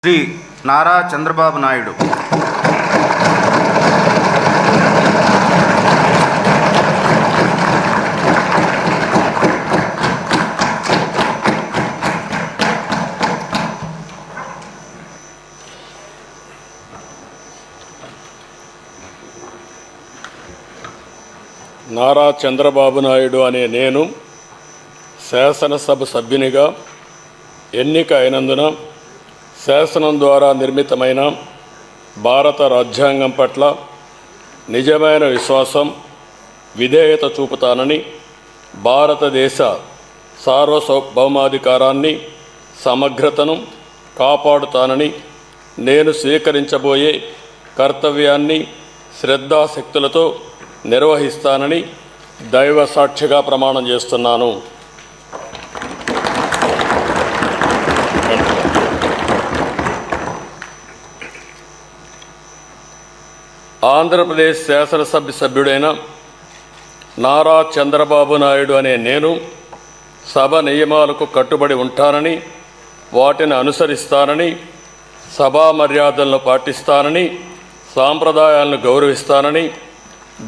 శ్రీ నారా చంద్రబాబు నాయుడు. నారా చంద్రబాబు నాయుడు అనే నేను శాసనసభ సభ్యునిగా ఎన్నిక అయినందున శాసనం ద్వారా నిర్మితమైన భారత రాజ్యాంగం పట్ల నిజమైన విశ్వాసం, విధేయత చూపుతానని, భారతదేశ సార్వభౌమాధికారాన్ని, సమగ్రతను కాపాడుతానని, నేను స్వీకరించబోయే కర్తవ్యాన్ని శ్రద్ధాశక్తులతో నిర్వహిస్తానని దైవ సాక్షిగా ప్రమాణం చేస్తున్నాను. ఆంధ్రప్రదేశ్ శాసనసభ సభ్యుడైన నారా చంద్రబాబు నాయుడు అనే నేను సభ నియమాలకు కట్టుబడి ఉంటానని, వాటిని అనుసరిస్తానని, సభా మర్యాదలను పాటిస్తానని, సాంప్రదాయాలను గౌరవిస్తానని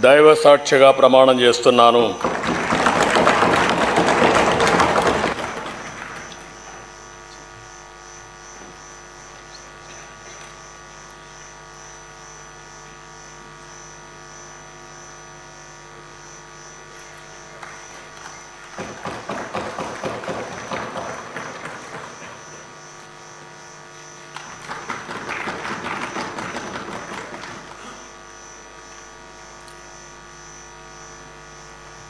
దైవ సాక్షిగా ప్రమాణం చేస్తున్నాను.